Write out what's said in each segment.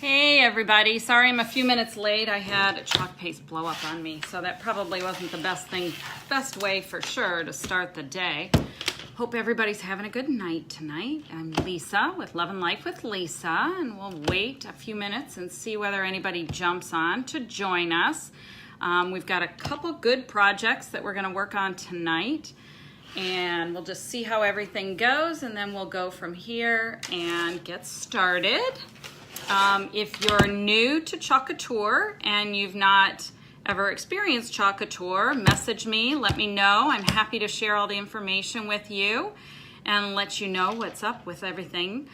Hey everybody, sorry I'm a few minutes late. I had a chalk paste blow up on me, so that probably wasn't the best way for sure to start the day. Hope everybody's having a good night tonight. I'm Lisa with Love and Life with Lisa, and we'll wait a few minutes and see whether anybody jumps on to join us. We've got a couple good projects that we're going to work on tonight, and we'll just see how everything goes, and then we'll go from here and get started. If you're new to Couture and you've not ever experienced Couture, message me, let me know. I'm happy to share all the information with you and let you know what's up with everything.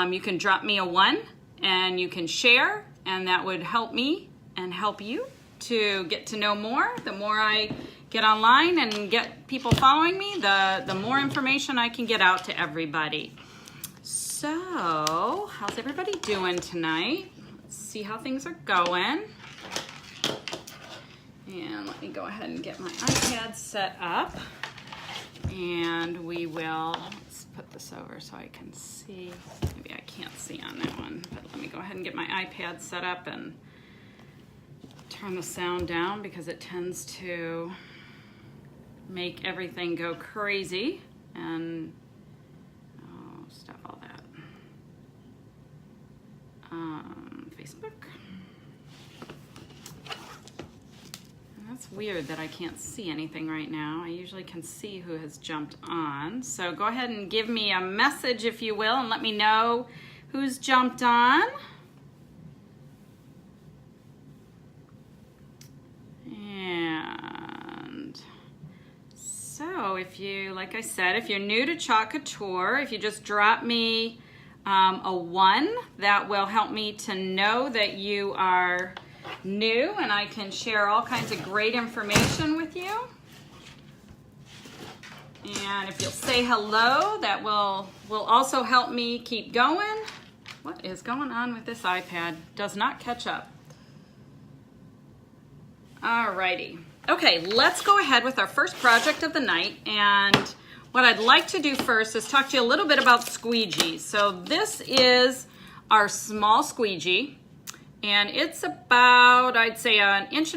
You can drop me a 1 and you can share, and that would help me and help you to get to know more. The more I get online and get people following me, the more information I can get out to everybody. So, how's everybody doing tonight? Let's see how things are going. And let me go ahead and get my iPad set up. And we will, let's put this over so I can see. Maybe I can't see on that one, but let me go ahead and get my iPad set up and turn the sound down because it tends to make everything go crazy and stop all that. Facebook. And that's weird that I can't see anything right now. I usually can see who has jumped on. So go ahead and give me a message if you will and let me know who's jumped on. And so if you, like I said, if you're new to Couture, if you just drop me a 1, that will help me to know that you are new and I can share all kinds of great information with you. And if you'll say hello, that will also help me keep going. What is going on with this iPad? Does not catch up. Alrighty. Okay, let's go ahead with our first project of the night, and what I'd like to do first is talk to you a little bit about squeegees. So this is our small squeegee, and it's about, I'd say, 1.5 inches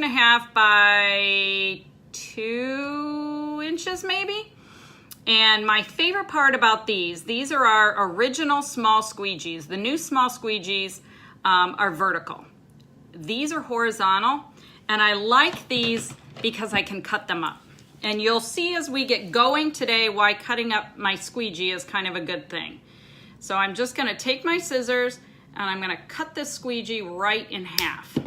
by 2 inches maybe. And my favorite part about these are our original small squeegees. The new small squeegees are vertical. These are horizontal, and I like these because I can cut them up. And you'll see as we get going today why cutting up my squeegee is kind of a good thing. So I'm just gonna take my scissors and I'm gonna cut this squeegee right in half.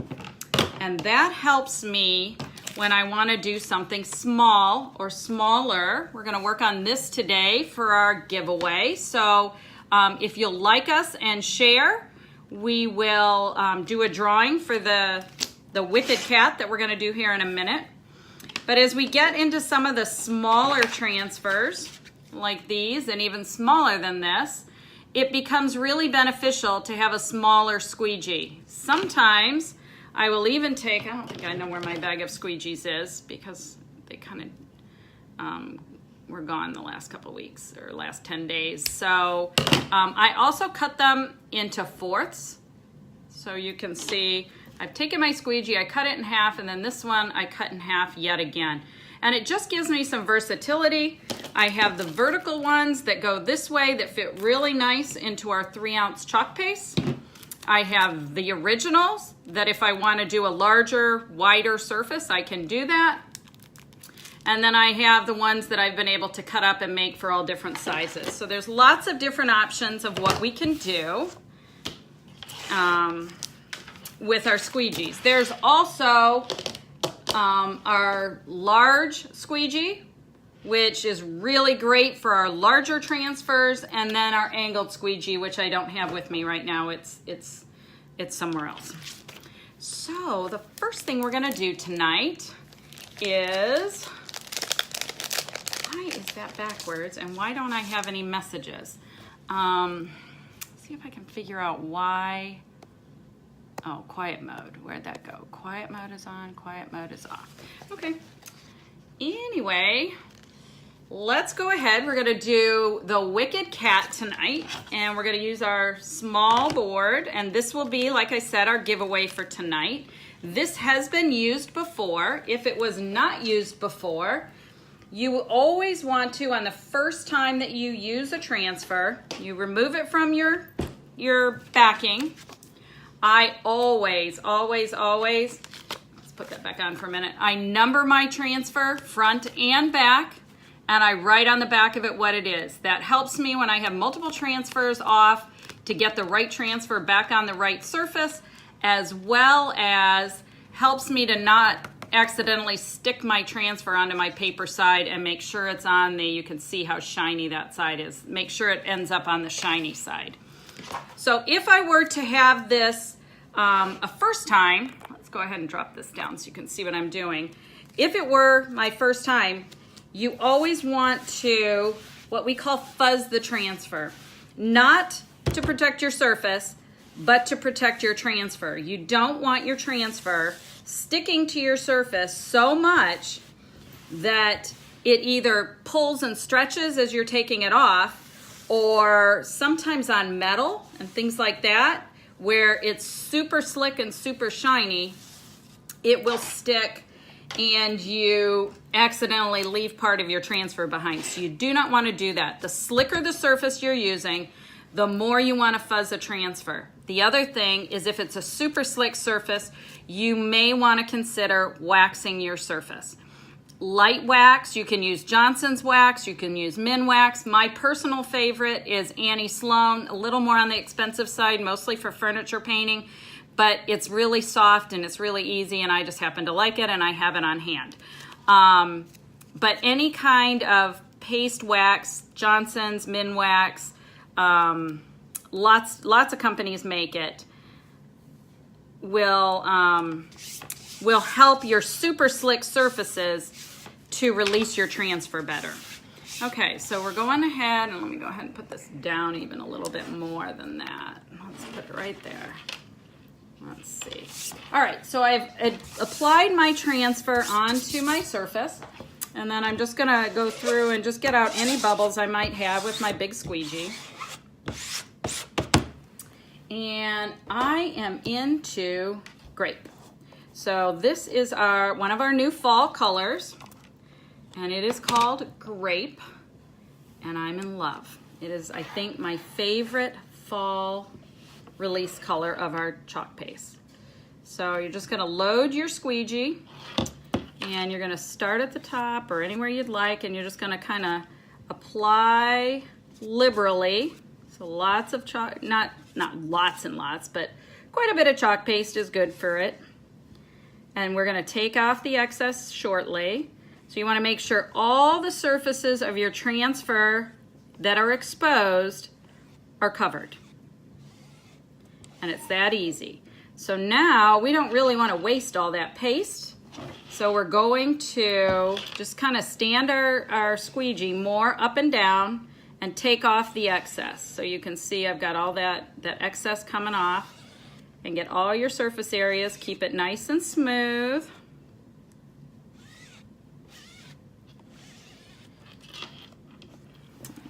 And that helps me when I wanna do something small or smaller. We're gonna work on this today for our giveaway. So if you'll like us and share, we will do a drawing for the Wicked Cat that we're gonna do here in a minute. But as we get into some of the smaller transfers, like these, and even smaller than this, it becomes really beneficial to have a smaller squeegee. Sometimes I will even take, I don't think I know where my bag of squeegees is because they kind of were gone the last couple weeks or last 10 days. So I also cut them into fourths. So you can see I've taken my squeegee, I cut it in half, and then this one I cut in half yet again. And it just gives me some versatility. I have the vertical ones that go this way that fit really nice into our 3-ounce chalk paste. I have the originals that if I want to do a larger, wider surface, I can do that. And then I have the ones that I've been able to cut up and make for all different sizes. So there's lots of different options of what we can do with our squeegees. There's also our large squeegee, which is really great for our larger transfers, and then our angled squeegee, which I don't have with me right now. It's somewhere else. So the first thing we're gonna do tonight is, why is that backwards and why don't I have any messages? See if I can figure out why. Oh, quiet mode. Where'd that go? Quiet mode is on, quiet mode is off. Okay. Anyway, let's go ahead. We're gonna do the Wicked Cat tonight, and we're gonna use our small board, and this will be, like I said, our giveaway for tonight. This has been used before. If it was not used before, you always want to, on the first time that you use a transfer, you remove it from your backing. I always, let's put that back on for a minute. I number my transfer front and back, and I write on the back of it what it is. That helps me when I have multiple transfers off to get the right transfer back on the right surface, as well as helps me to not accidentally stick my transfer onto my paper side and make sure it's on the, you can see how shiny that side is. Make sure it ends up on the shiny side. So if I were to have this a first time, let's go ahead and drop this down so you can see what I'm doing. If it were my first time, you always want to, what we call fuzz the transfer. Not to protect your surface, but to protect your transfer. You don't want your transfer sticking to your surface so much that it either pulls and stretches as you're taking it off, or sometimes on metal and things like that, where it's super slick and super shiny, it will stick and you accidentally leave part of your transfer behind. So you do not want to do that. The slicker the surface you're using, the more you want to fuzz a transfer. The other thing is, if it's a super slick surface, you may want to consider waxing your surface. Light wax, you can use Johnson's wax, you can use Min wax. My personal favorite is Annie Sloan, a little more on the expensive side, mostly for furniture painting, but it's really soft and it's really easy, and I just happen to like it, and I have it on hand. But any kind of paste wax, Johnson's, Min wax, lots of companies make it, will help your super slick surfaces to release your transfer better. Okay, so we're going ahead, and let me go ahead and put this down even a little bit more than that. Let's put it right there. Let's see. All right, so I've applied my transfer onto my surface, and then I'm just gonna go through and just get out any bubbles I might have with my big squeegee. And I am into grape. So this is one of our new fall colors, and it is called Grape, and I'm in love. It is, I think, my favorite fall release color of our chalk paste. So you're just gonna load your squeegee, and you're gonna start at the top or anywhere you'd like, and you're just gonna kind of apply liberally. So lots of chalk, not lots and lots, but quite a bit of chalk paste is good for it. And we're gonna take off the excess shortly. So you wanna make sure all the surfaces of your transfer that are exposed are covered. And it's that easy. So now we don't really wanna waste all that paste. So we're going to just kind of stand our squeegee more up and down and take off the excess. So you can see I've got all that excess coming off, and get all your surface areas. Keep it nice and smooth.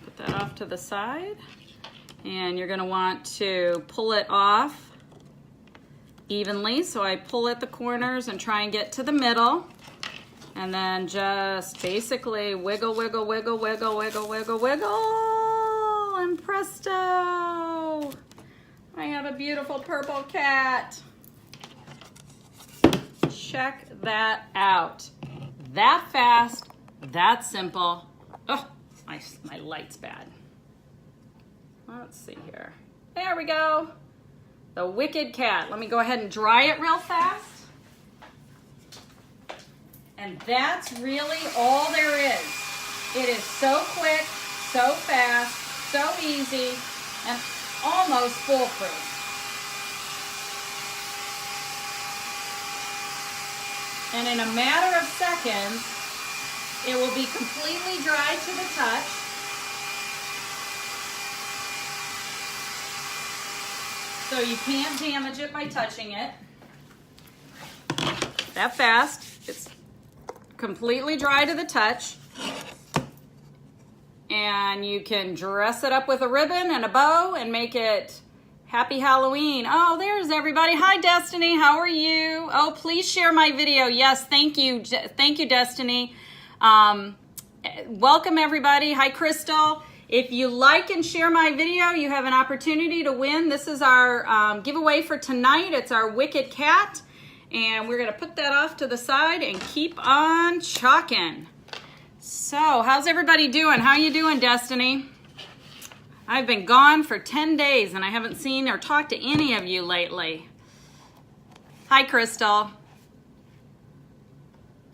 Put that off to the side, and you're gonna want to pull it off evenly. So I pull at the corners and try and get to the middle, and then just basically wiggle, wiggle, wiggle, wiggle, wiggle, wiggle, wiggle, and presto! I have a beautiful purple cat. Check that out. That fast, that simple. Oh, my light's bad. Let's see here. There we go. The Wicked Cat. Let me go ahead and dry it real fast. And that's really all there is. It is so quick, so fast, so easy, and almost foolproof. And in a matter of seconds, it will be completely dry to the touch. So you can't damage it by touching it. That fast. It's completely dry to the touch. and you can dress it up with a ribbon and a bow and make it Happy Halloween. Oh, there's everybody. Hi, Destiny. How are you? Oh, please share my video. Yes, thank you. Thank you, Destiny. Welcome, everybody. Hi, Crystal. If you like and share my video, you have an opportunity to win. This is our giveaway for tonight. It's our Wicked Cat. And we're going to put that off to the side and keep on chalking. So, how's everybody doing? How you doing, Destiny? I've been gone for 10 days and I haven't seen or talked to any of you lately. Hi, Crystal.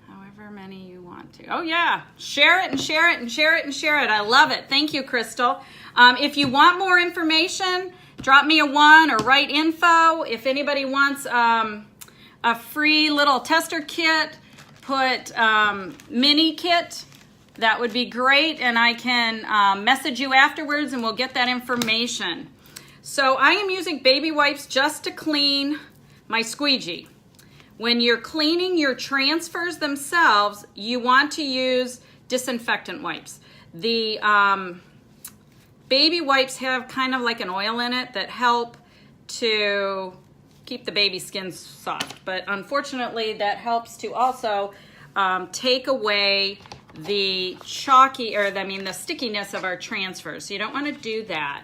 However many you want to. Oh, yeah. Share it and share it and share it and share it. I love it. Thank you, Crystal. If you want more information, drop me a 1 or write info. If anybody wants a free little tester kit, put mini kit. That would be great, and I can message you afterwards and we'll get that information. So I am using baby wipes just to clean my squeegee. When you're cleaning your transfers themselves, you want to use disinfectant wipes. The baby wipes have kind of like an oil in it that help to keep the baby skin soft, but unfortunately that helps to also take away the the stickiness of our transfers. So you don't want to do that.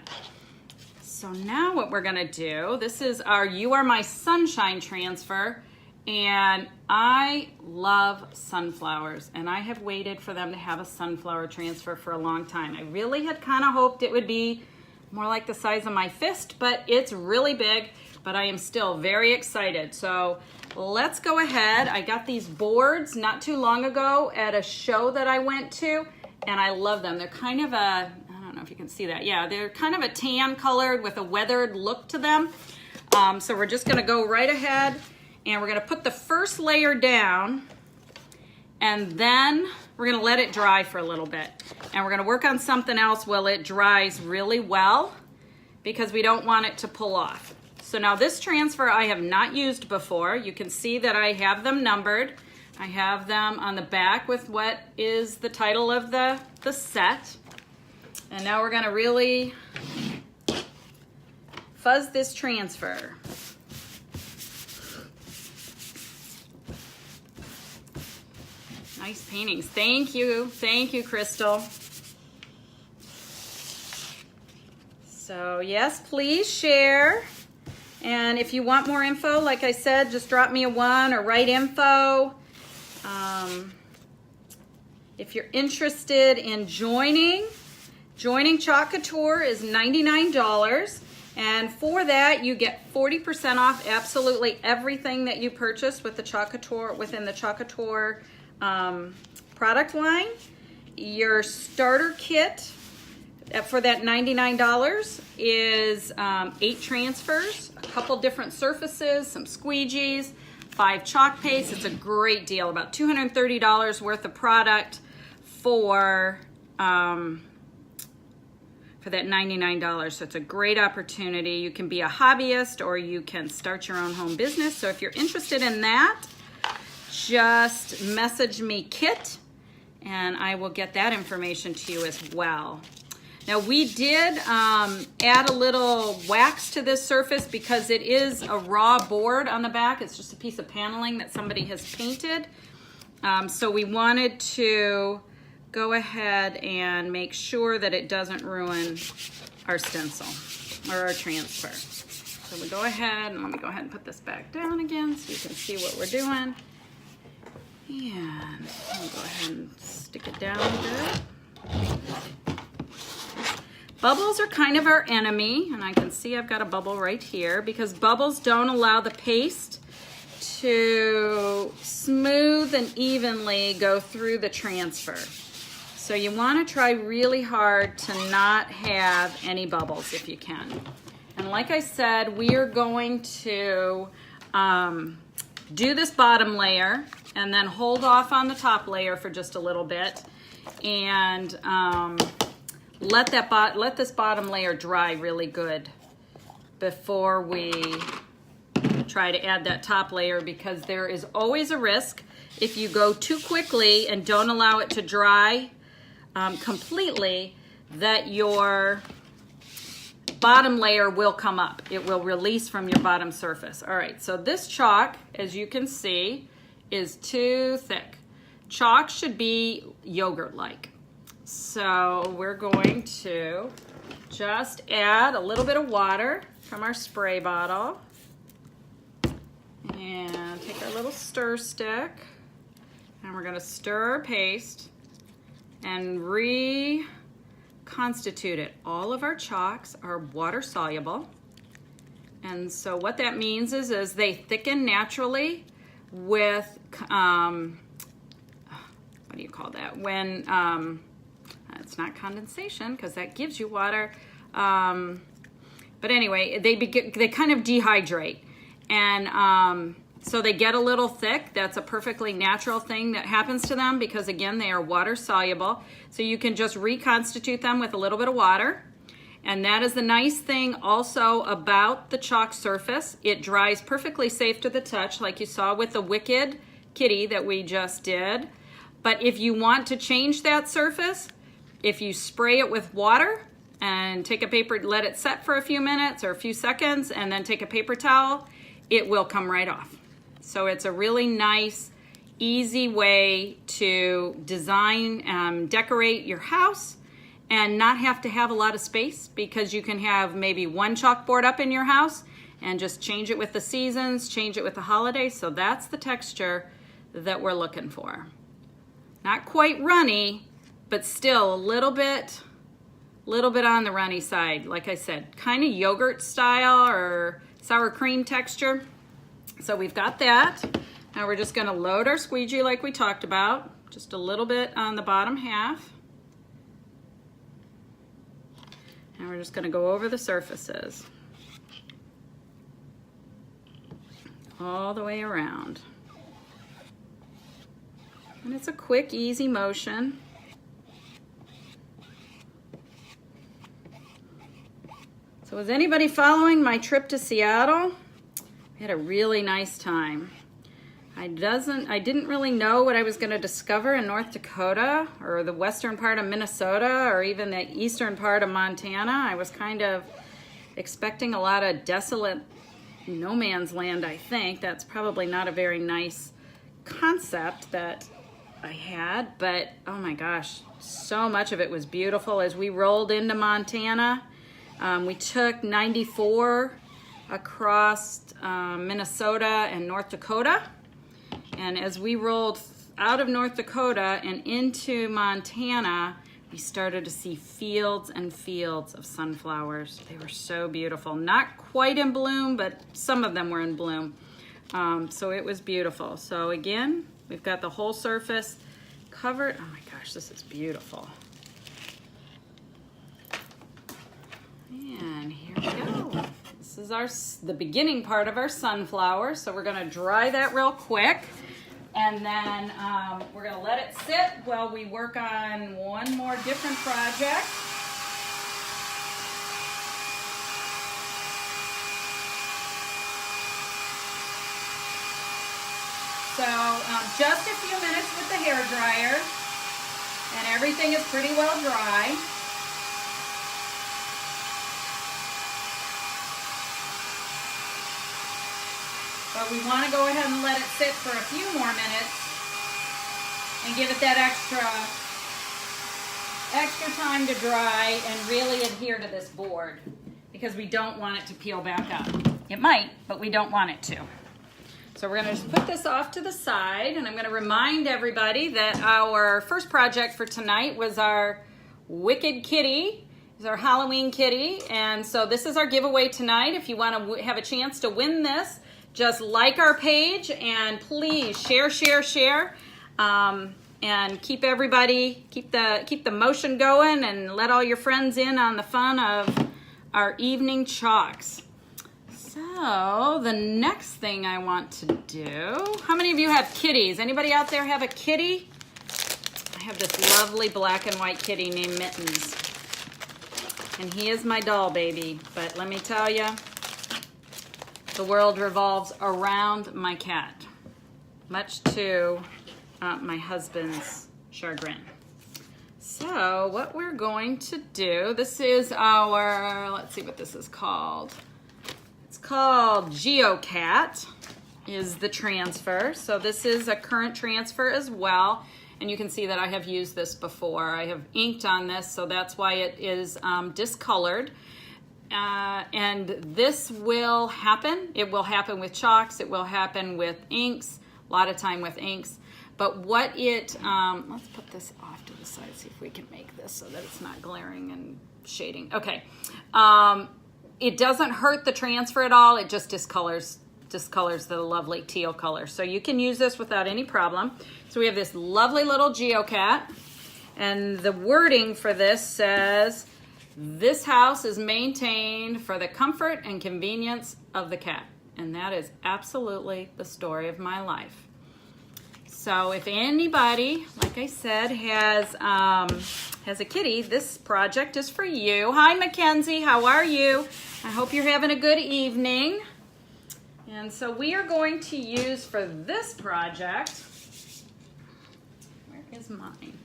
So now what we're going to do, this is our You Are My Sunshine transfer, and I love sunflowers, and I have waited for them to have a sunflower transfer for a long time. I really had kind of hoped it would be more like the size of my fist, but it's really big, but I am still very excited. So let's go ahead. I got these boards not too long ago at a show that I went to, and I love them. They're kind of I don't know if you can see that. Yeah, they're kind of a tan colored with a weathered look to them. So we're just gonna go right ahead and we're gonna put the first layer down, and then we're gonna let it dry for a little bit. And we're gonna work on something else while it dries really well because we don't want it to pull off. So now this transfer I have not used before. You can see that I have them numbered. I have them on the back with what is the title of the set. And now we're gonna really fuzz this transfer. Nice paintings. Thank you, Crystal. So yes, please share. And if you want more info, like I said, just drop me a 1 or write info. If you're interested in joining Couture is $99. And for that, you get 40% off absolutely everything that you purchase with the Couture, within the Couture product line. Your starter kit for that $99 is 8 transfers, a couple different surfaces, some squeegees, 5 chalk pastes. It's a great deal, about $230 worth of product for that $99. So it's a great opportunity. You can be a hobbyist or you can start your own home business. So if you're interested in that, just message me Kit and I will get that information to you as well. Now we did add a little wax to this surface because it is a raw board on the back. It's just a piece of paneling that somebody has painted. So we wanted to go ahead and make sure that it doesn't ruin our stencil or our transfer. So we go ahead and let me go ahead and put this back down again so you can see what we're doing. And I'll go ahead and stick it down a bit. Bubbles are kind of our enemy, and I can see I've got a bubble right here because bubbles don't allow the paste to smooth and evenly go through the transfer. So you want to try really hard to not have any bubbles if you can. And like I said, we are going to do this bottom layer and then hold off on the top layer for just a little bit and let this bottom layer dry really good before we try to add that top layer, because there is always a risk if you go too quickly and don't allow it to dry completely that your bottom layer will come up. It will release from your bottom surface. All right, so this chalk, as you can see, is too thick. Chalk should be yogurt-like. So we're going to just add a little bit of water from our spray bottle and take our little stir stick, and we're going to stir our paste and reconstitute it. All of our chalks are water soluble, and so what that means is they thicken naturally with what do you call that, when it's not condensation because that gives you water, but anyway, they kind of dehydrate, and so they get a little thick. That's a perfectly natural thing that happens to them because, again, they are water soluble. So you can just reconstitute them with a little bit of water. And that is the nice thing also about the chalk surface. It dries perfectly safe to the touch, like you saw with the Wicked Kitty that we just did. But if you want to change that surface, if you spray it with water and take a paper, let it set for a few minutes or a few seconds, and then take a paper towel, it will come right off. So it's a really nice, easy way to design, decorate your house and not have to have a lot of space, because you can have maybe one chalkboard up in your house and just change it with the seasons, change it with the holidays. So that's the texture that we're looking for. Not quite runny, but still a little bit on the runny side. Like I said, kind of yogurt style or sour cream texture. So we've got that. Now we're just going to load our squeegee like we talked about. Just a little bit on the bottom half. And we're just going to go over the surfaces. All the way around. And it's a quick, easy motion. So was anybody following my trip to Seattle? I had a really nice time. I didn't really know what I was going to discover in North Dakota or the western part of Minnesota or even the eastern part of Montana. I was kind of expecting a lot of desolate no man's land, I think. That's probably not a very nice concept that I had, but oh my gosh, so much of it was beautiful. As we rolled into Montana, we took 94 across Minnesota and North Dakota. And as we rolled out of North Dakota and into Montana, we started to see fields and fields of sunflowers. They were so beautiful. Not quite in bloom, but some of them were in bloom. So it was beautiful. So again, we've got the whole surface covered. Oh my gosh, this is beautiful. And here we go. This is the beginning part of our sunflower. So we're gonna dry that real quick. And then we're gonna let it sit while we work on one more different project. So just a few minutes with the hair dryer, and everything is pretty well dry. But we want to go ahead and let it sit for a few more minutes and give it that extra time to dry and really adhere to this board, because we don't want it to peel back up. It might, but we don't want it to. So we're going to just put this off to the side, and I'm going to remind everybody that our first project for tonight was our Wicked Kitty. It's our Halloween kitty, and so this is our giveaway tonight. If you want to have a chance to win this, just like our page and please share, and keep the motion going and let all your friends in on the fun of our evening chalks. So the next thing I want to do, how many of you have kitties? Anybody out there have a kitty? I have this lovely black and white kitty named Mittens, and he is my doll baby, but let me tell you, the world revolves around my cat, much to my husband's chagrin. So what we're going to do, this is our, let's see what this is called. It's called GeoCat is the transfer. So this is a current transfer as well. And you can see that I have used this before. I have inked on this, so that's why it is discolored. And this will happen. It will happen with chalks. It will happen with inks, a lot of time with inks. But what it, let's put this off to the side, see if we can make this so that it's not glaring and shading. Okay. It doesn't hurt the transfer at all. It just discolors the lovely teal color. So you can use this without any problem. So we have this lovely little GeoCat, and the wording for this says, "This house is maintained for the comfort and convenience of the cat." And that is absolutely the story of my life. So if anybody, like I said, has a kitty, this project is for you. Hi, Mackenzie, how are you? I hope you're having a good evening. And so we are going to use for this project, where is mine?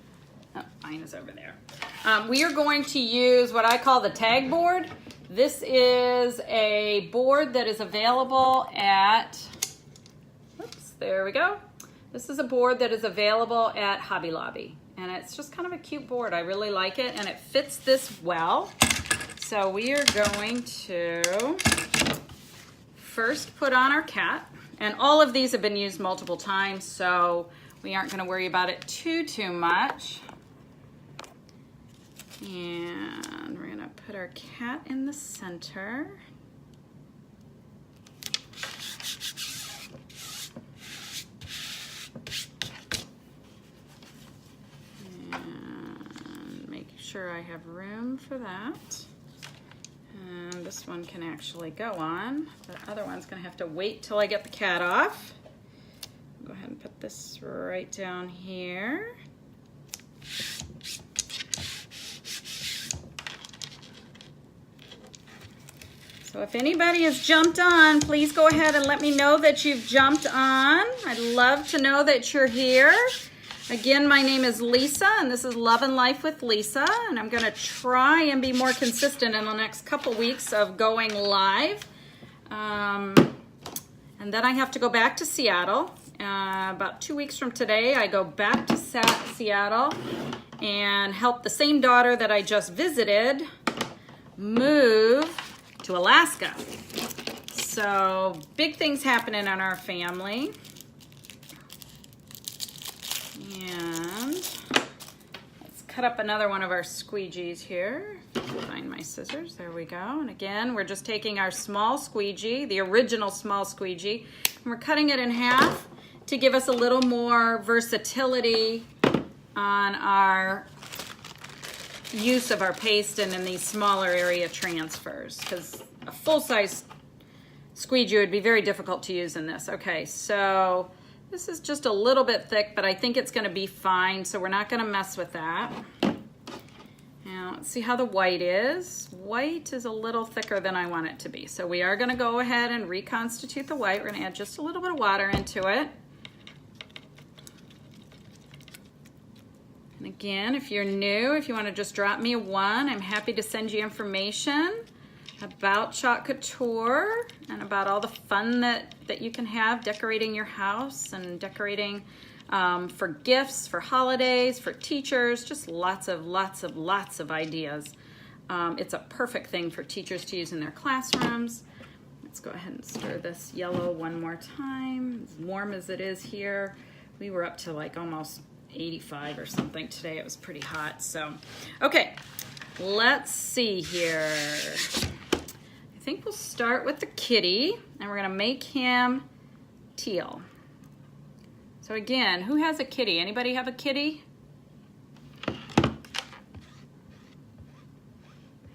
Oh, mine is over there. We are going to use what I call the tag board. This is a board that is available at, oops, there we go. This is a board that is available at Hobby Lobby. And it's just kind of a cute board. I really like it, and it fits this well. So we are going to first put on our cat, and all of these have been used multiple times, so we aren't going to worry about it too much. And we're going to put our cat in the center. And make sure I have room for that. And this one can actually go on. The other one's going to have to wait till I get the cat off. Go ahead and put this right down here. So if anybody has jumped on, please go ahead and let me know that you've jumped on. I'd love to know that you're here. Again, my name is Lisa, and this is Love and Life with Lisa, and I'm going to try and be more consistent in the next couple weeks of going live. And then I have to go back to Seattle. About 2 weeks from today, I go back to Seattle and help the same daughter that I just visited move to Alaska. So big things happening in our family. And let's cut up another one of our squeegees here. Find my scissors, there we go. And again, we're just taking our small squeegee, the original small squeegee, and we're cutting it in half to give us a little more versatility on our use of our paste and in these smaller area transfers, because a full-size squeegee would be very difficult to use in this. Okay, so this is just a little bit thick, but I think it's going to be fine, so we're not going to mess with that. Now, let's see how the white is. White is a little thicker than I want it to be, so we are going to go ahead and reconstitute the white. We're going to add just a little bit of water into it. And again, if you're new, if you want to just drop me a 1, I'm happy to send you information about Chalk Couture and about all the fun that you can have decorating your house and decorating for gifts, for holidays, for teachers, just lots of ideas. It's a perfect thing for teachers to use in their classrooms. Let's go ahead and stir this yellow one more time. As warm as it is here, we were up to like almost 85 or something today. It was pretty hot. So, okay, let's see here. I think we'll start with the kitty, and we're going to make him teal. So again, who has a kitty? Anybody have a kitty?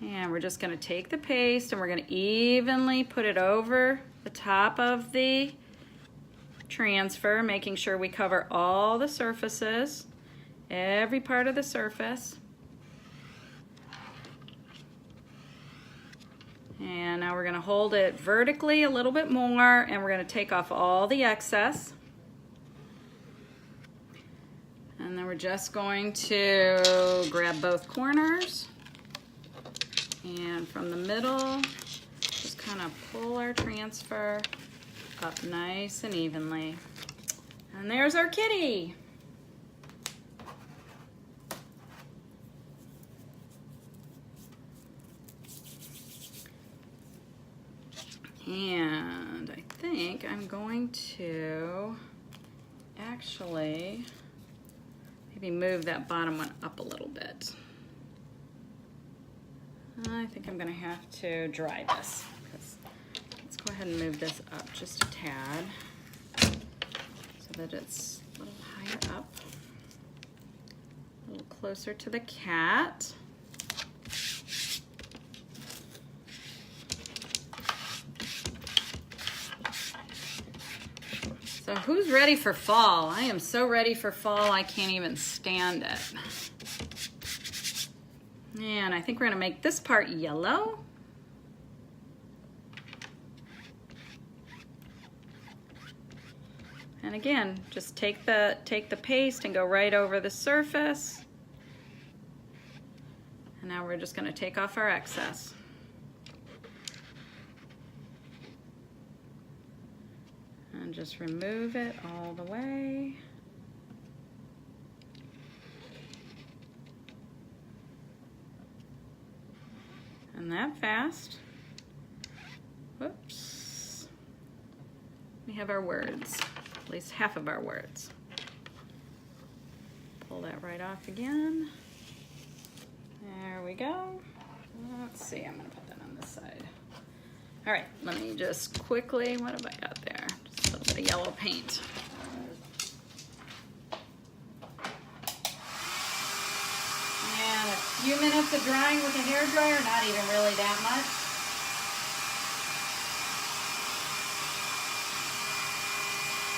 And we're just going to take the paste and we're going to evenly put it over the top of the transfer, making sure we cover all the surfaces, every part of the surface. And now we're going to hold it vertically a little bit more, and we're going to take off all the excess. And then we're just going to grab both corners and from the middle, just kind of pull our transfer up nice and evenly. And there's our kitty. And I think I'm going to actually maybe move that bottom one up a little bit. I think I'm going to have to dry this. Let's go ahead and move this up just a tad so that it's a little higher up, a little closer to the cat. So who's ready for fall? I am so ready for fall, I can't even stand it. And I think we're gonna make this part yellow. And again, just take the paste and go right over the surface. And now we're just gonna take off our excess. And just remove it all the way. And that fast. Whoops. We have our words, at least half of our words. Pull that right off again. There we go. Let's see, I'm gonna put that on this side. All right, let me just quickly, what have I got there? Just a little bit of yellow paint. And a few minutes of drying with a hairdryer, not even really that much.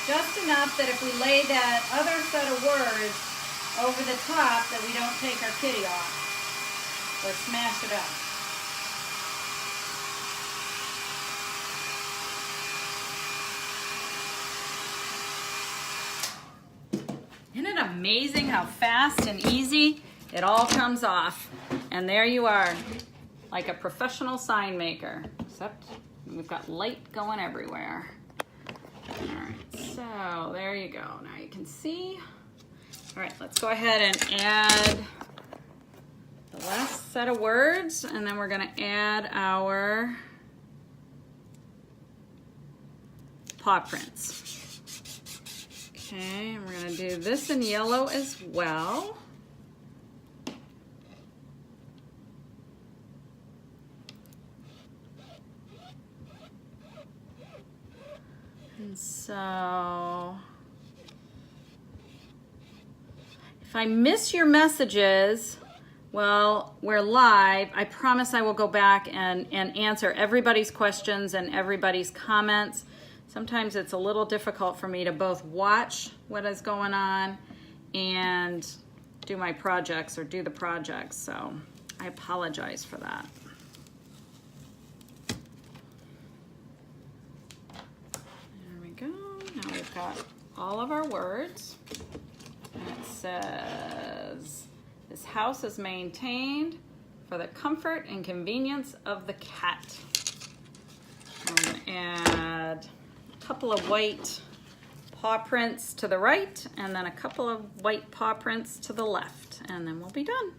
Just enough that if we lay that other set of words over the top that we don't take our kitty off or smash it up. Isn't it amazing how fast and easy it all comes off? And there you are, like a professional sign maker, except we've got light going everywhere. All right, so there you go. Now you can see. All right, let's go ahead and add the last set of words, and then we're gonna add our paw prints. Okay, and we're gonna do this in yellow as well. And so, if I miss your messages, well, we're live. I promise I will go back and answer everybody's questions and everybody's comments. Sometimes it's a little difficult for me to both watch what is going on and do my projects or do the projects, so I apologize for that. There we go. Now we've got all of our words. And it says, this house is maintained for the comfort and convenience of the cat. I'm going to add couple of white paw prints to the right and then a couple of white paw prints to the left, and then we'll be done.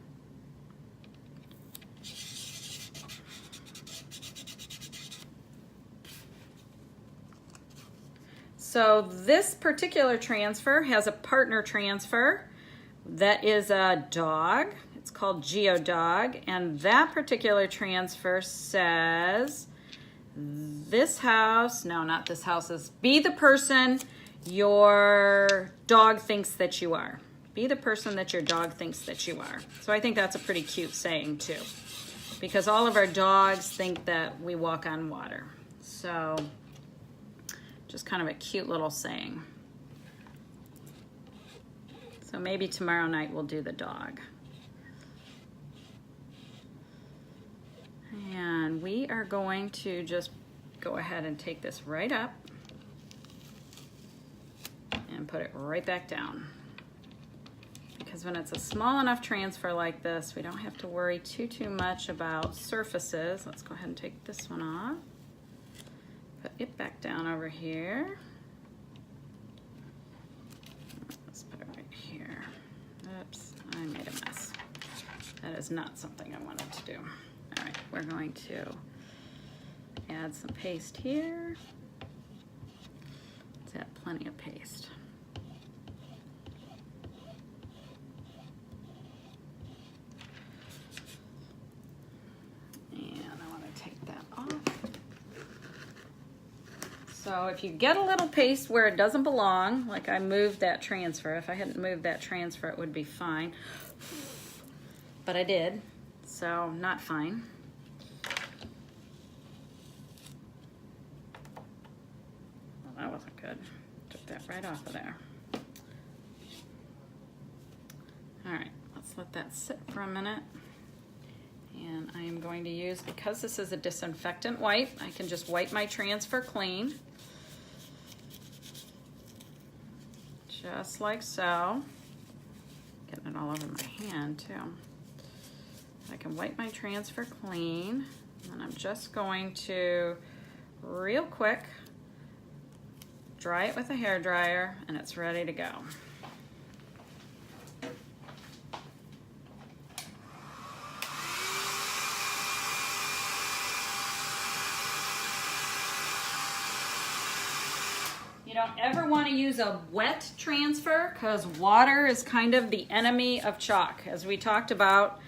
So this particular transfer has a partner transfer that is a dog. It's called Geodog, and that particular transfer says, this house, no, not this house, is be the person your dog thinks that you are. Be the person that your dog thinks that you are. So I think that's a pretty cute saying too, because all of our dogs think that we walk on water. So just kind of a cute little saying. So maybe tomorrow night we'll do the dog. And we are going to just go ahead and take this right up and put it right back down. because when it's a small enough transfer like this, we don't have to worry too much about surfaces. Let's go ahead and take this one off. Put it back down over here. Let's put it right here. Oops, I made a mess. That is not something I wanted to do. All right, we're going to add some paste here. Let's add plenty of paste. So if you get a little paste where it doesn't belong, like I moved that transfer, if I hadn't moved that transfer, it would be fine. But I did, so not fine. Well, that wasn't good. Took that right off of there. All right, let's let that sit for a minute. And I am going to use, because this is a disinfectant wipe, I can just wipe my transfer clean. Just like so. Getting it all over my hand too. I can wipe my transfer clean, and I'm just going to, real quick, dry it with a hair dryer, and it's ready to go. You don't ever want to use a wet transfer because water is kind of the enemy of chalk. As we talked about,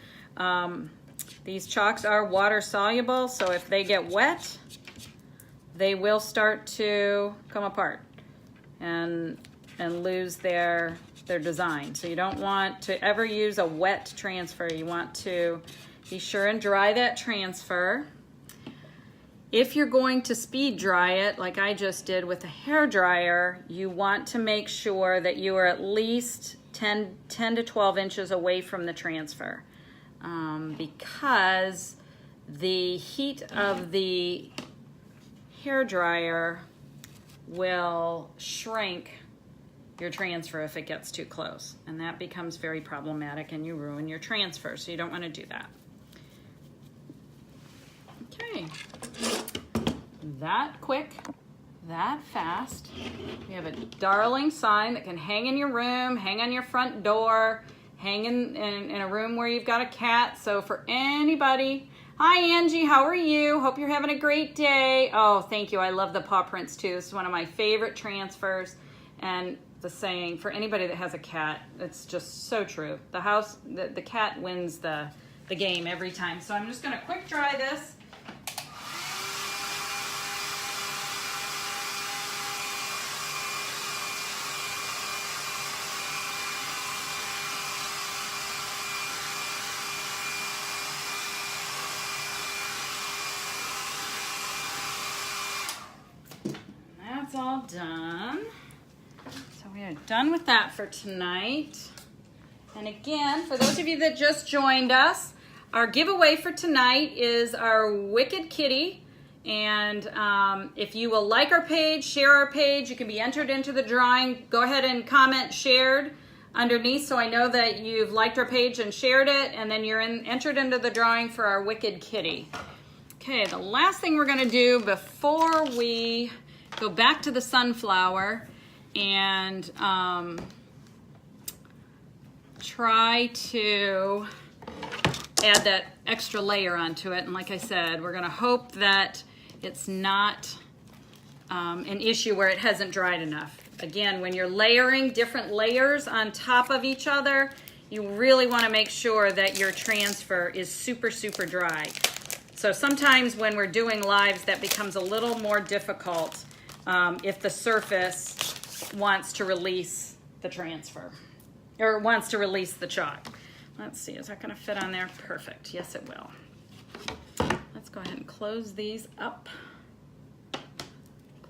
these chalks are water soluble, so if they get wet, they will start to come apart and lose their design. So you don't want to ever use a wet transfer. You want to be sure and dry that transfer. If you're going to speed dry it, like I just did with a hair dryer, you want to make sure that you are at least 10 to 12 inches away from the transfer, because the heat of the hair dryer will shrink your transfer if it gets too close, and that becomes very problematic and you ruin your transfer, so you don't want to do that. Okay. That quick, that fast. We have a darling sign that can hang in your room, hang on your front door, hang in a room where you've got a cat. So for anybody, hi Angie, how are you? Hope you're having a great day. Oh, thank you. I love the paw prints too. This is one of my favorite transfers. And the saying, for anybody that has a cat, it's just so true. The cat wins the game every time. So I'm just gonna quick dry this. That's all done. So we are done with that for tonight. And again, for those of you that just joined us, our giveaway for tonight is our Wicked Kitty. And if you will like our page, share our page, you can be entered into the drawing. Go ahead and comment shared underneath so I know that you've liked our page and shared it, and then you're entered into the drawing for our Wicked Kitty. Okay, the last thing we're gonna do before we go back to the sunflower and try to add that extra layer onto it. And like I said, we're gonna hope that it's not an issue where it hasn't dried enough. Again, when you're layering different layers on top of each other, you really wanna make sure that your transfer is super, super dry. So sometimes when we're doing lives, that becomes a little more difficult if the surface wants to release the transfer or wants to release the chalk. Let's see, is that gonna fit on there? Perfect, yes it will. Let's go ahead and close these up.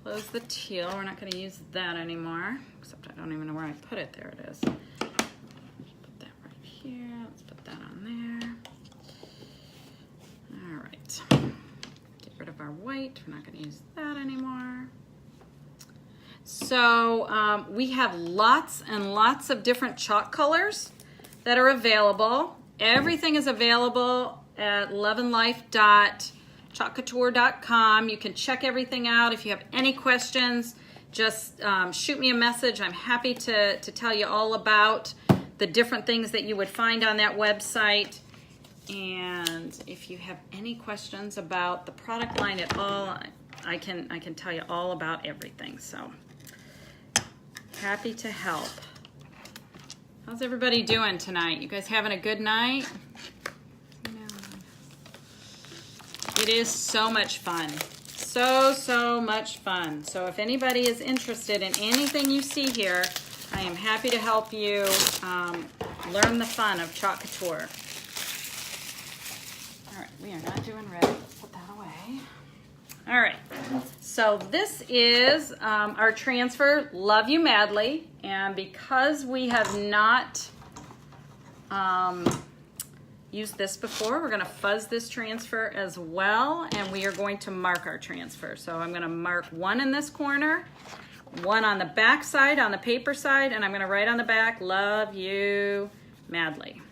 Close the teal, we're not gonna use that anymore, except I don't even know where I put it, there it is. Put that right here, let's put that on there. All right, get rid of our white, we're not gonna use that anymore. So we have lots and lots of different chalk colors. that are available. Everything is available at loveandlife.chalkcouture.com. You can check everything out. If you have any questions, just shoot me a message. I'm happy to tell you all about the different things that you would find on that website. And if you have any questions about the product line at all, I can tell you all about everything. So happy to help. How's everybody doing tonight? You guys having a good night? It is so much fun. So much fun. So if anybody is interested in anything you see here, I am happy to help you learn the fun of Chalk Couture. All right, we are not doing red. Let's put that away. All right, so this is our transfer, Love You Madly. And because we have not used this before, we're going to fuzz this transfer as well, and we are going to mark our transfer. So I'm going to mark one in this corner, one on the back side, on the paper side, and I'm going to write on the back, Love You Madly.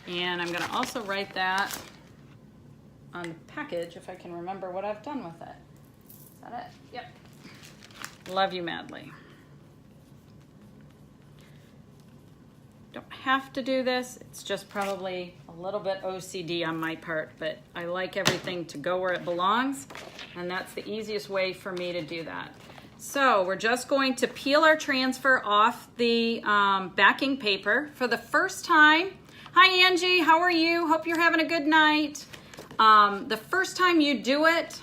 And I'm going to also write that on the package if I can remember what I've done with it. Is that it? Yep. Love You Madly. Don't have to do this. It's just probably a little bit OCD on my part, but I like everything to go where it belongs, and that's the easiest way for me to do that. So we're just going to peel our transfer off the backing paper for the first time. Hi Angie, how are you? Hope you're having a good night. The first time you do it,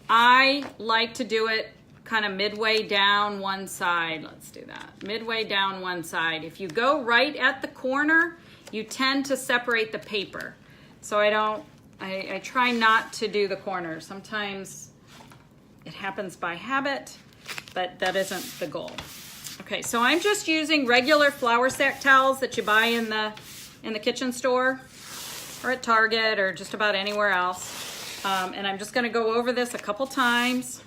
I like to do it kind of midway down one side. Let's do that. Midway down one side. If you go right at the corner, you tend to separate the paper. So I try not to do the corners. Sometimes it happens by habit, but that isn't the goal. Okay, so I'm just using regular flour sack towels that you buy in the kitchen store or at Target or just about anywhere else. And I'm just gonna go over this a couple times.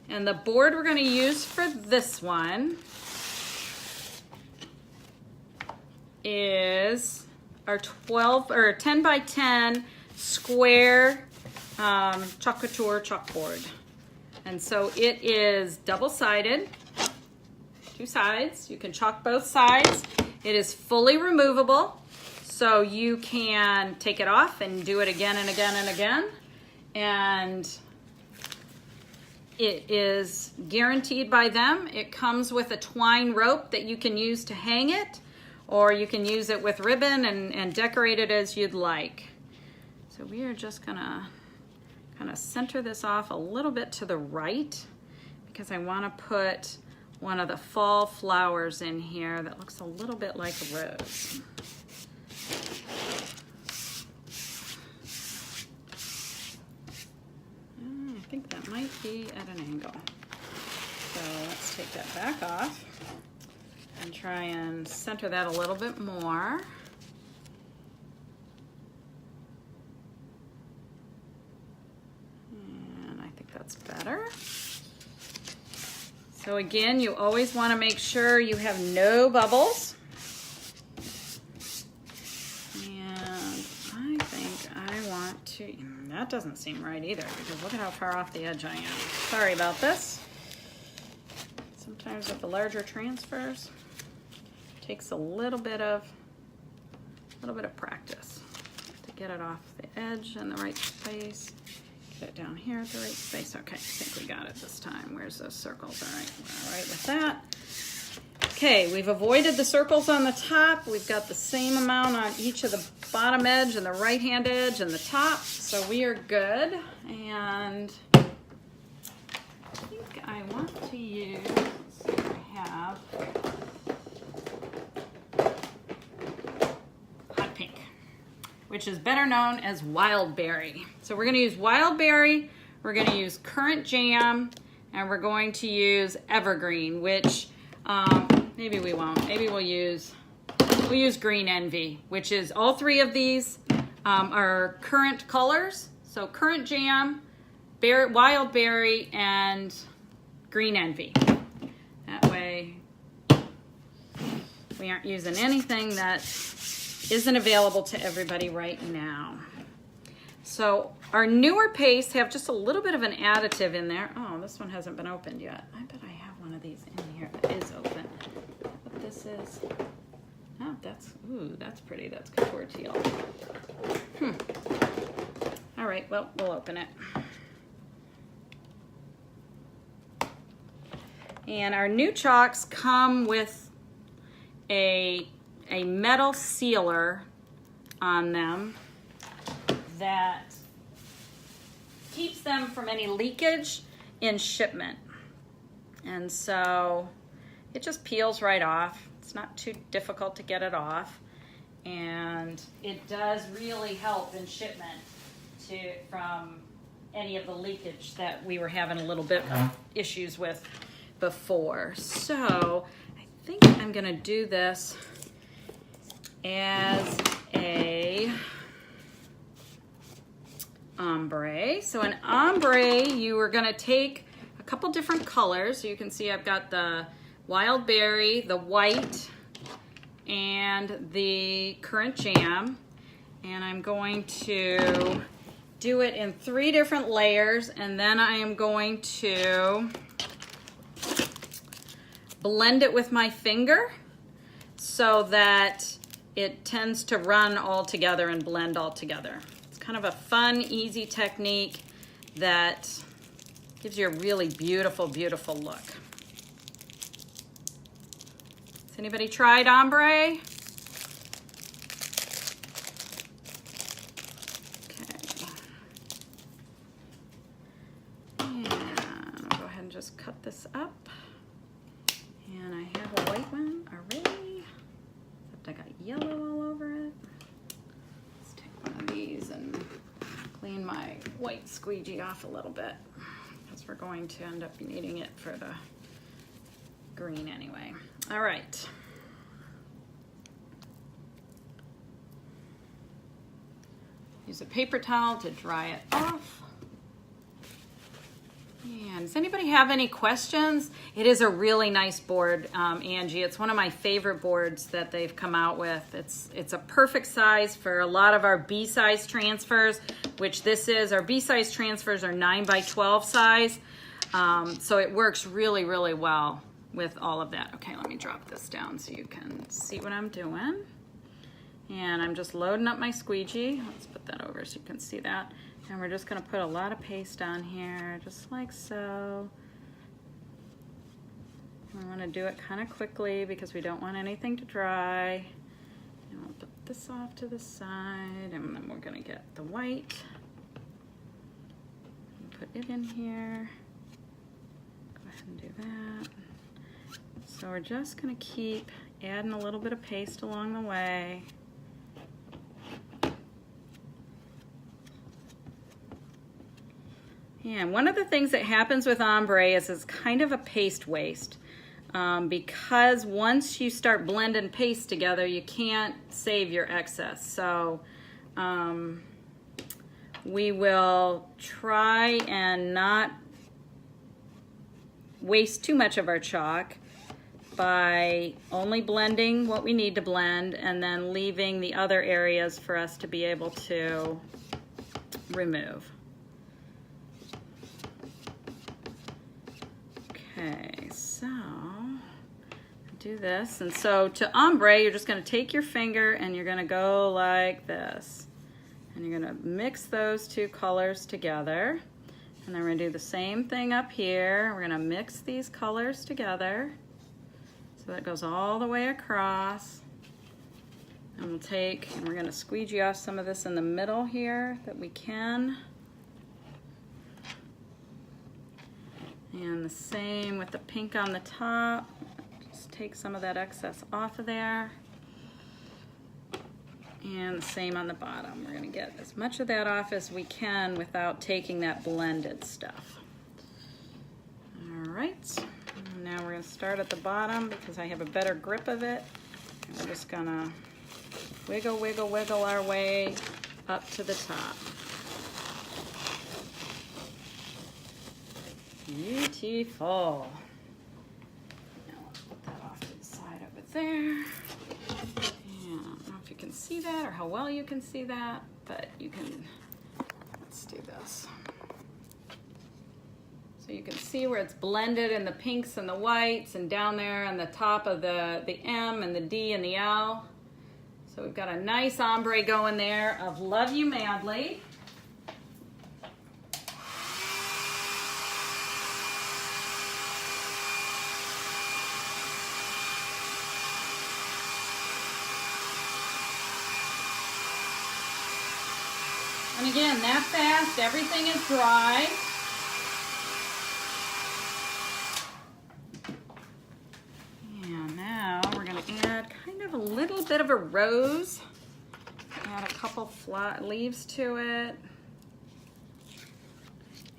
And the board we're going to use for this one is our 10 by 10 square Chalk Couture chalkboard. And so it is double-sided, two sides. You can chalk both sides. It is fully removable, so you can take it off and do it again and again and again. And it is guaranteed by them. It comes with a twine rope that you can use to hang it, or you can use it with ribbon and decorate it as you'd like. So we are just gonna kind of center this off a little bit to the right because I want to put one of the fall flowers in here that looks a little bit like a rose. I think that might be at an angle. So let's take that back off and try and center that a little bit more. And I think that's better. So again, you always want to make sure you have no bubbles. And I think I want to, that doesn't seem right either because look at how far off the edge I am. Sorry about this. Sometimes with the larger transfers, it takes a little bit of practice to get it off the edge in the right space. Get it down here at the right space. Okay, I think we got it this time. Where's those circles? All right, we're all right with that. Okay, we've avoided the circles on the top. We've got the same amount on each of the bottom edge and the right-hand edge and the top, so we are good. And I think I want to use, let's see what I have, hot pink, which is better known as wild berry. So we're going to use wild berry, we're going to use currant jam, and we're going to use evergreen, which maybe we won't. Maybe we'll use green envy, which is all three of these are currant colors. So currant jam, wild berry, and green envy. That way We aren't using anything that isn't available to everybody right now. So our newer pastes have just a little bit of an additive in there. Oh, this one hasn't been opened yet. I bet I have one of these in here that is open. What this is? Oh, that's pretty. That's Couture teal. All right, well, we'll open it. And our new chalks come with a metal sealer on them that keeps them from any leakage in shipment. And so it just peels right off. It's not too difficult to get it off. And it does really help in shipment from any of the leakage that we were having a little bit of issues with before. So I think I'm gonna do this as a ombre. So an ombre, you are gonna take a couple different colors. So you can see I've got the wild berry, the white, and the currant jam. And I'm going to do it in 3 different layers, and then I am going to blend it with my finger so that it tends to run all together and blend all together. It's kind of a fun, easy technique that gives you a really beautiful, beautiful look. Has anybody tried ombre? Just cut this up, and I have a white one already, except I got yellow all over it. Let's take one of these and clean my white squeegee off a little bit, because we're going to end up needing it for the green anyway. All right. Use a paper towel to dry it off. And does anybody have any questions? It is a really nice board, Angie. It's one of my favorite boards that they've come out with. It's a perfect size for a lot of our B-size transfers, which this is. Our B-size transfers are 9x12 size. So it works really, really well with all of that. Okay, let me drop this down so you can see what I'm doing. And I'm just loading up my squeegee. Let's put that over so you can see that. And we're just gonna put a lot of paste on here, just like so. I wanna do it kind of quickly because we don't want anything to dry. And we'll put this off to the side, and then we're gonna get the white. Put it in here. Go ahead and do that. So we're just gonna keep adding a little bit of paste along the way. And one of the things that happens with ombre is it's kind of a paste waste, because once you start blending paste together, you can't save your excess. So we will try and not waste too much of our chalk by only blending what we need to blend and then leaving the other areas for us to be able to remove. Okay, so do this, and so to ombre, you're just going to take your finger and you're going to go like this, and you're going to mix those 2 colors together, and then we're going to do the same thing up here. We're going to mix these colors together so that goes all the way across, and we're going to squeegee off some of this in the middle here that we can. And the same with the pink on the top. Just take some of that excess off of there. And the same on the bottom. We're going to get as much of that off as we can without taking that blended stuff. All right. And now we're going to start at the bottom because I have a better grip of it. And we're just going to wiggle, wiggle, wiggle our way up to the top. Beautiful. Now let's put that off to the side over there. see that or how well you can see that, but you can, let's do this. So you can see where it's blended in the pinks and the whites and down there on the top of the M and the D and the L. So we've got a nice ombre going there of Love You Madly. And again, that fast, everything is dry. And now we're going to add kind of a little bit of a rose. Add a couple flat leaves to it.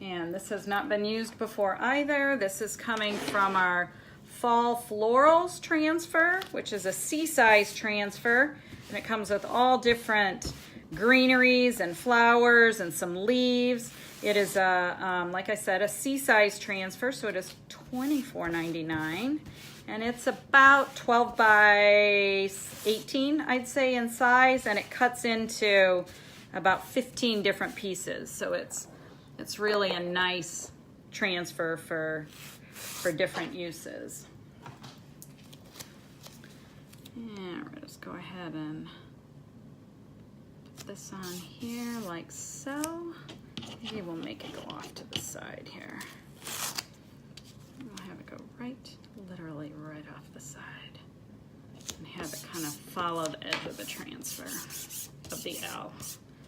And this has not been used before either. This is coming from our Fall Florals transfer, which is a C-size transfer. And it comes with all different greeneries and flowers and some leaves. It is a, like I said, a C-size transfer, so it is $24.99, and it's about 12 by 18, I'd say, in size, and it cuts into about 15 different pieces. So it's really a nice transfer for different uses. And we'll just go ahead and this on here like so. Maybe we'll make it go off to the side here. We'll have it go literally right off the side, and have it kind of follow the edge of the transfer of the L.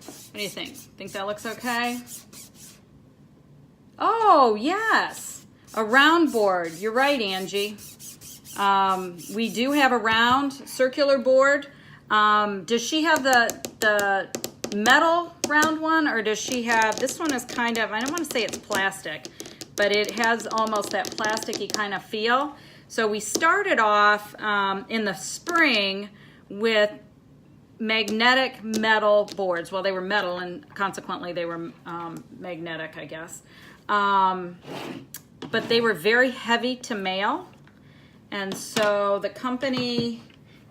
What do you think? Think that looks okay? Oh, yes, a round board. You're right, Angie. We do have a round circular board. Does she have the metal round one, or does she have, this one is kind of, I don't want to say it's plastic, but it has almost that plasticky kind of feel. So we started off in the spring with magnetic metal boards. Well, they were metal and consequently they were magnetic, I guess. But they were very heavy to mail. And so the company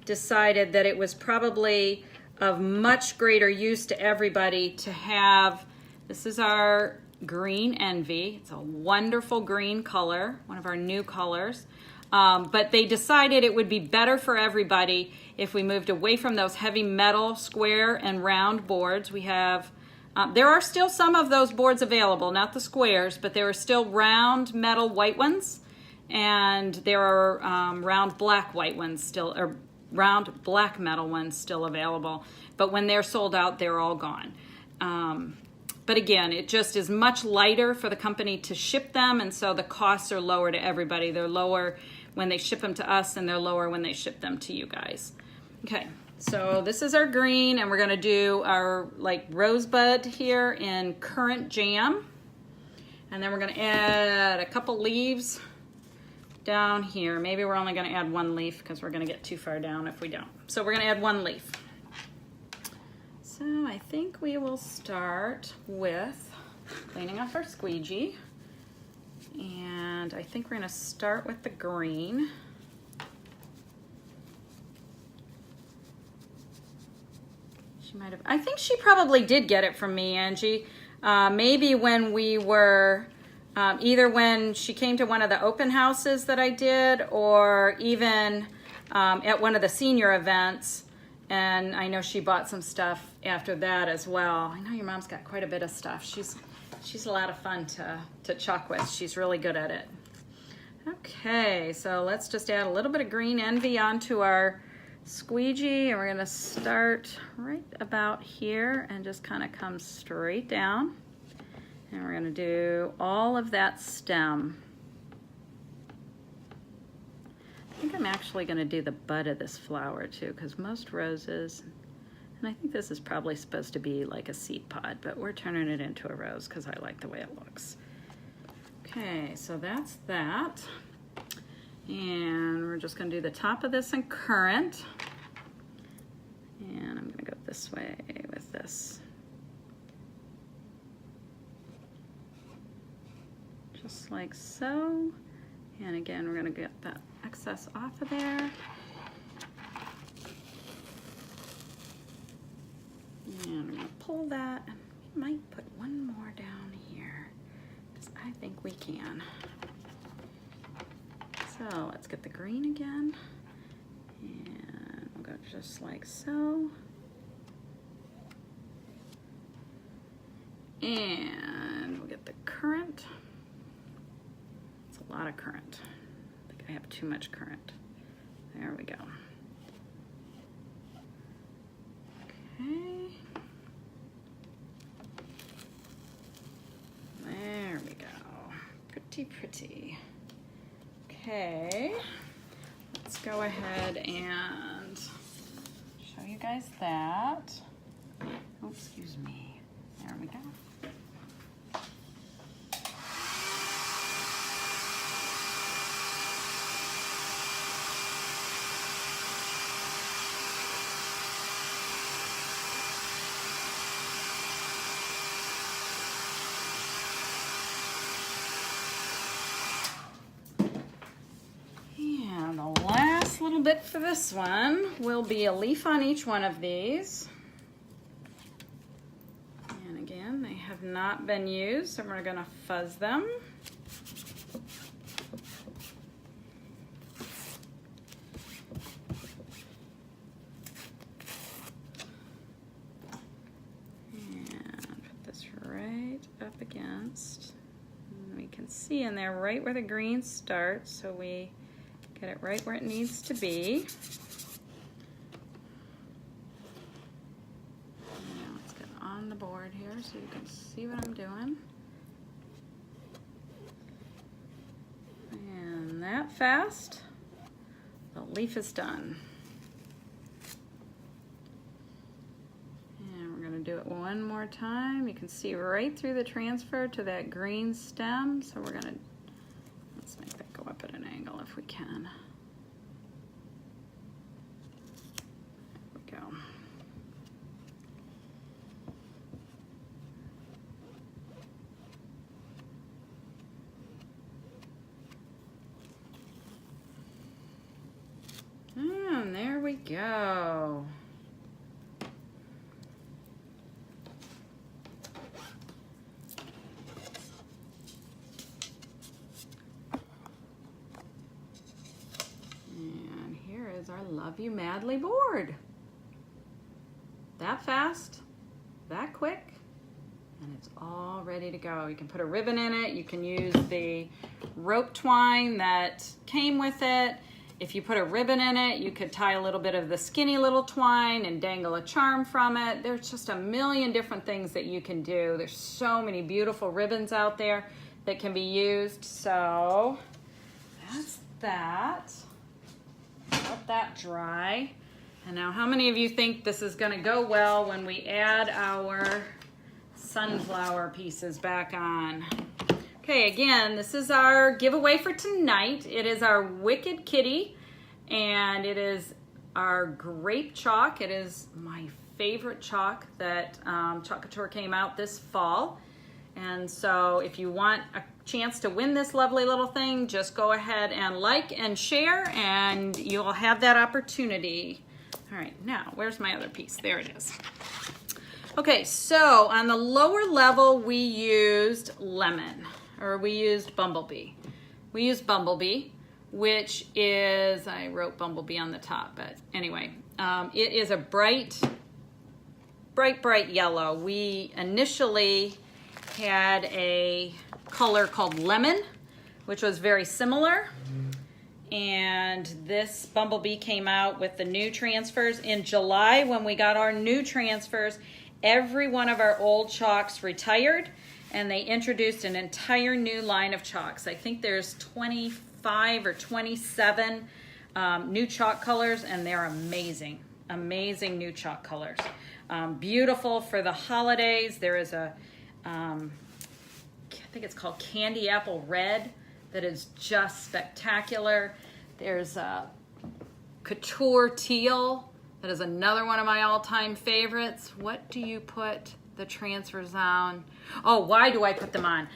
decided that it was probably of much greater use to everybody to have, this is our Green Envy. It's a wonderful green color, one of our new colors. But they decided it would be better for everybody if we moved away from those heavy metal square and round boards. We have, there are still some of those boards available, not the squares, but there are still round metal white ones, and there are round black white ones still, or round black metal ones still available. But when they're sold out, they're all gone. But again, it just is much lighter for the company to ship them, and so the costs are lower to everybody. They're lower when they ship them to us, and they're lower when they ship them to you guys. Okay, so this is our green, and we're gonna do our like rosebud here in Currant Jam. And then we're gonna add a couple leaves down here. Maybe we're only gonna add one leaf because we're gonna get too far down if we don't. So we're gonna add one leaf. So I think we will start with cleaning off our squeegee. And I think we're gonna start with the green. She might have, I think she probably did get it from me, Angie. Maybe when we were, either when she came to one of the open houses that I did, or even at one of the senior events. And I know she bought some stuff after that as well. I know your mom's got quite a bit of stuff. She's a lot of fun to chuck with. She's really good at it. Okay, so let's just add a little bit of Green Envy onto our squeegee, and we're gonna start right about here and just kind of come straight down. And we're gonna do all of that stem. I think I'm actually gonna do the bud of this flower too, because most roses, and I think this is probably supposed to be like a seed pod, but we're turning it into a rose because I like the way it looks. Okay, so that's that. And we're just gonna do the top of this in Currant. And I'm gonna go this way with this. Just like so. And again, we're gonna get that excess off of there. pull that, and we might put one more down here, because I think we can. So let's get the green again, and we'll go just like so. And we'll get the currant. It's a lot of currant. I think I have too much currant. There we go. Okay. There we go. Pretty, pretty. Okay. Let's go ahead and show you guys that. Oh, excuse me. There we go. And the last little bit for this one will be a leaf on each one of these. And again, they have not been used, so we're going to fuzz them. And put this right up against. And we can see in there right where the green starts, so we get it right where it needs to be. Now let's get on the board here so you can see what I'm doing. And that fast, the leaf is done. And we're going to do it one more time. You can see right through the transfer to that green stem. So we're going to, let's make that go up at an angle if we can. There we go. And there we go. And here is our Love You Madly board. That fast, that quick, and it's all ready to go. You can put a ribbon in it. You can use the rope twine that came with it. If you put a ribbon in it, you could tie a little bit of the skinny little twine and dangle a charm from it. There's just a million different things that you can do. There's so many beautiful ribbons out there that can be used. So that's that. Let that dry. And now how many of you think this is going to go well when we add our sunflower pieces back on? Okay, again, this is our giveaway for tonight. It is our Wicked Kitty, and it is our grape chalk. It is my favorite chalk that Chalk Couture came out this fall. And so if you want a chance to win this lovely little thing, just go ahead and like and share, and you'll have that opportunity. All right, now, where's my other piece? There it is. Okay, so on the lower level, we used lemon. Or we used Bumblebee. We used Bumblebee, which is, I wrote Bumblebee on the top, but anyway, it is a bright yellow. We initially had a color called Lemon, which was very similar. And this Bumblebee came out with the new transfers. In July, when we got our new transfers, every one of our old chalks retired, and they introduced an entire new line of chalks. I think there's 25 or 27 new chalk colors, and they're amazing. Amazing new chalk colors. Beautiful for the holidays. There is a, I think it's called Candy Apple Red, that is just spectacular. There's a Couture Teal, that is another one of my all-time favorites. What do you put the transfers on? Oh, why do I put them on?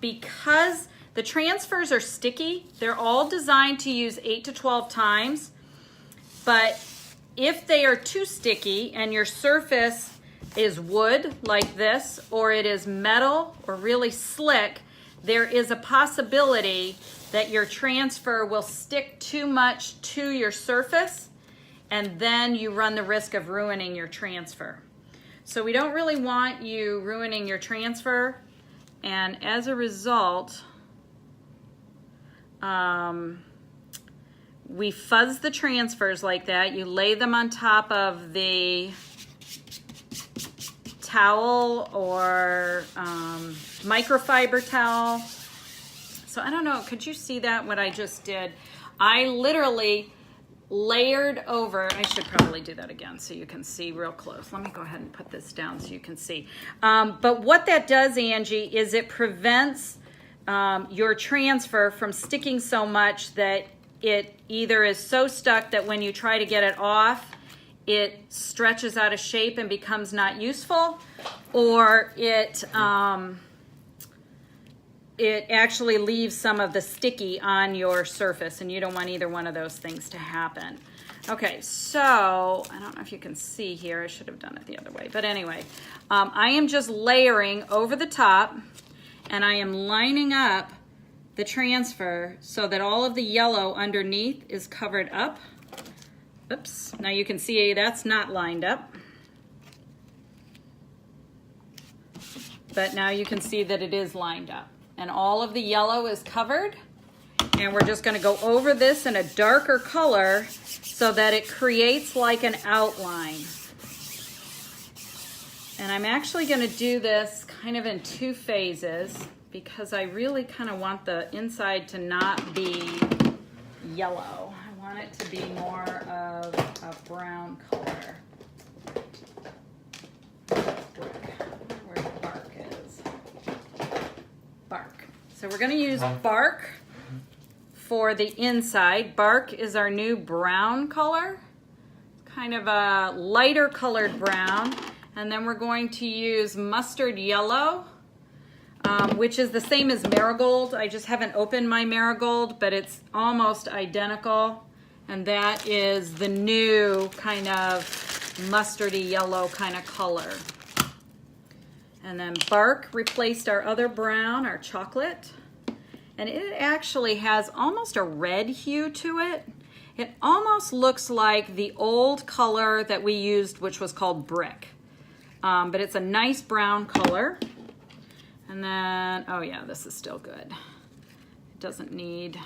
Because the transfers are sticky. They're all designed to use 8 to 12 times, but if they are too sticky and your surface is wood like this, or it is metal or really slick, there is a possibility that your transfer will stick too much to your surface, and then you run the risk of ruining your transfer. So we don't really want you ruining your transfer, and as a result, we fuzz the transfers like that. You lay them on top of the towel or microfiber towel. So I don't know, could you see that, what I just did? I literally layered over, I should probably do that again so you can see real close. Let me go ahead and put this down so you can see. But what that does, Angie, is it prevents your transfer from sticking so much that it either is so stuck that when you try to get it off, it stretches out of shape and becomes not useful, or it actually leaves some of the sticky on your surface, and you don't want either one of those things to happen. Okay, so I don't know if you can see here. I should have done it the other way, but anyway, I am just layering over the top, and I am lining up the transfer so that all of the yellow underneath is covered up. Oops, now you can see that's not lined up. But now you can see that it is lined up. And all of the yellow is covered. And we're just gonna go over this in a darker color so that it creates like an outline. And I'm actually gonna do this kind of in 2 phases because I really kind of want the inside to not be yellow. I want it to be more of a brown color. Where the bark is. Bark. So we're going to use bark for the inside. Bark is our new brown color. Kind of a lighter colored brown. And then we're going to use mustard yellow, which is the same as marigold. I just haven't opened my marigold, but it's almost identical. And that is the new kind of mustardy yellow kind of color. And then bark replaced our other brown, our chocolate. And it actually has almost a red hue to it. It almost looks like the old color that we used, which was called brick. But it's a nice brown color. And then, oh yeah, this is still good. It doesn't need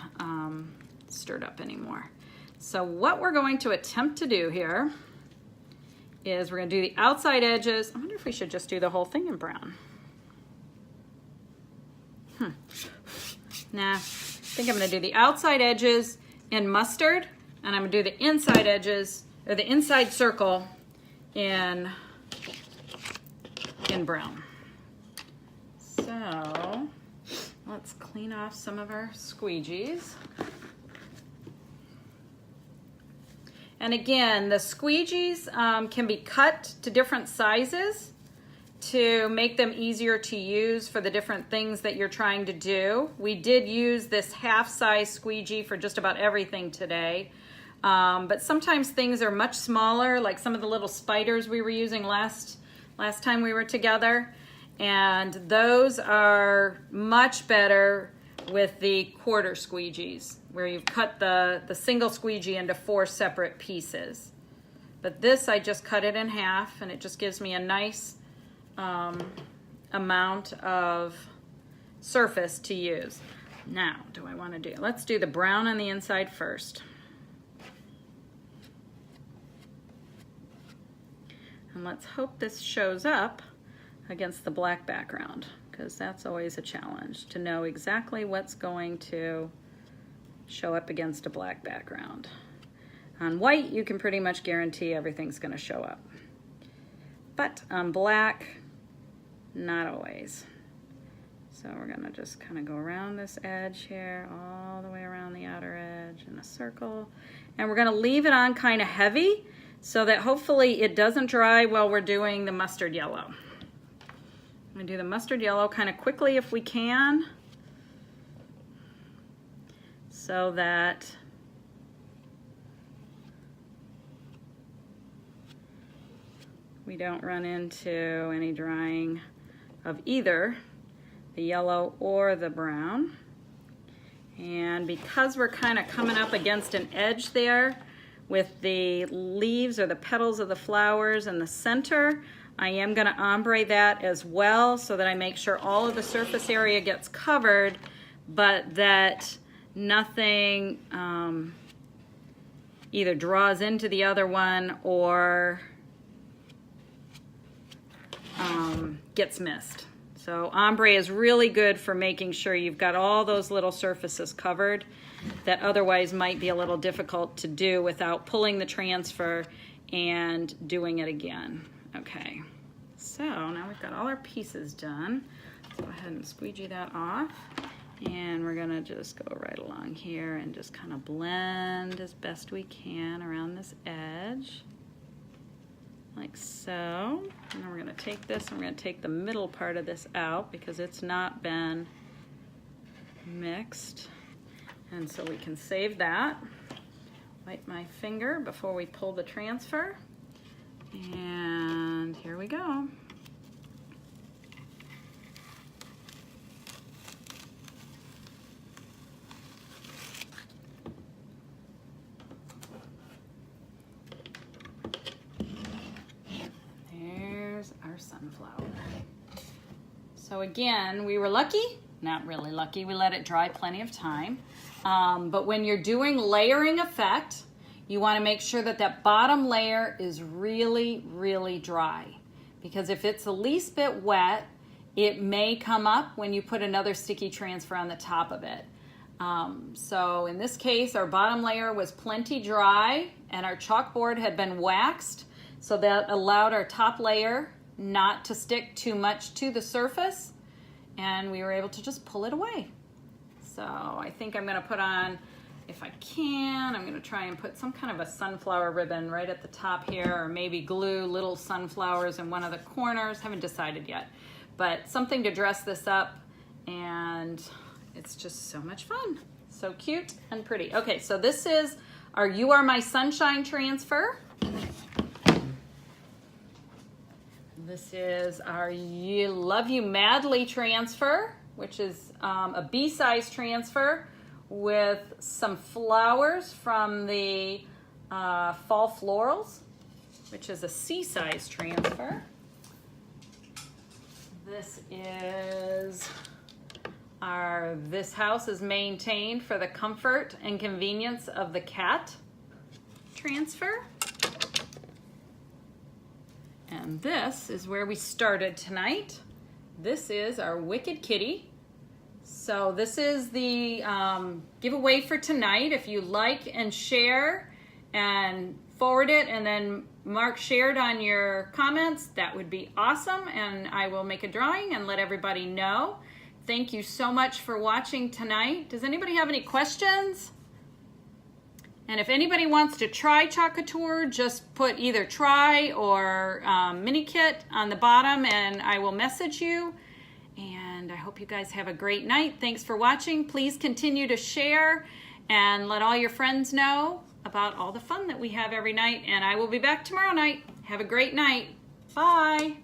stirred up anymore. So what we're going to attempt to do here is we're going to do the outside edges. I wonder if we should just do the whole thing in brown. Nah, I think I'm going to do the outside edges in mustard, and I'm going to do the inside edges, or the inside circle in brown. So let's clean off some of our squeegees. And again, the squeegees can be cut to different sizes to make them easier to use for the different things that you're trying to do. We did use this half-size squeegee for just about everything today. But sometimes things are much smaller, like some of the little spiders we were using last time we were together. And those are much better with the quarter squeegees, where you've cut the single squeegee into 4 separate pieces. But this, I just cut it in half, and it just gives me a nice amount of surface to use. Now, do I want to do, let's do the brown on the inside first. And let's hope this shows up against the black background, because that's always a challenge, to know exactly what's going to show up against a black background. On white, you can pretty much guarantee everything's going to show up. But on black, not always. So we're going to just kind of go around this edge here, all the way around the outer edge in a circle. And we're going to leave it on kind of heavy so that hopefully it doesn't dry while we're doing the mustard yellow. I'm going to do the mustard yellow kind of quickly if we can, so that we don't run into any drying of either the yellow or the brown. And because we're kind of coming up against an edge there with the leaves or the petals of the flowers in the center, I am going to ombre that as well so that I make sure all of the surface area gets covered, but that nothing either draws into the other one or gets missed. So ombre is really good for making sure you've got all those little surfaces covered that otherwise might be a little difficult to do without pulling the transfer and doing it again. Okay, so now we've got all our pieces done. Let's go ahead and squeegee that off. And we're gonna just go right along here and just kind of blend as best we can around this edge. Like so. And then we're gonna take this and we're gonna take the middle part of this out because it's not been mixed. And so we can save that. Wipe my finger before we pull the transfer. And here we go. Our sunflower. So again, we were lucky, not really lucky, we let it dry plenty of time. But when you're doing layering effect, you want to make sure that that bottom layer is really, really dry. Because if it's the least bit wet, it may come up when you put another sticky transfer on the top of it. So in this case, our bottom layer was plenty dry and our chalkboard had been waxed. So that allowed our top layer not to stick too much to the surface, and we were able to just pull it away. So I think I'm gonna put on, if I can, I'm gonna try and put some kind of a sunflower ribbon right at the top here, or maybe glue little sunflowers in one of the corners. Haven't decided yet, but something to dress this up, and it's just so much fun. So cute and pretty. Okay, so this is our You Are My Sunshine transfer. This is our Love You Madly transfer, which is a B-size transfer with some flowers from the Fall Florals, which is a C-size transfer. This is our This House is Maintained for the Comfort and Convenience of the Cat transfer. And this is where we started tonight. This is our Wicked Kitty. So this is the giveaway for tonight. If you like and share and forward it and then mark shared on your comments, that would be awesome. And I will make a drawing and let everybody know. Thank you so much for watching tonight. Does anybody have any questions? And if anybody wants to try Chalk Couture, just put either try or mini kit on the bottom and I will message you. And I hope you guys have a great night. Thanks for watching. Please continue to share and let all your friends know about all the fun that we have every night. And I will be back tomorrow night. Have a great night. Bye.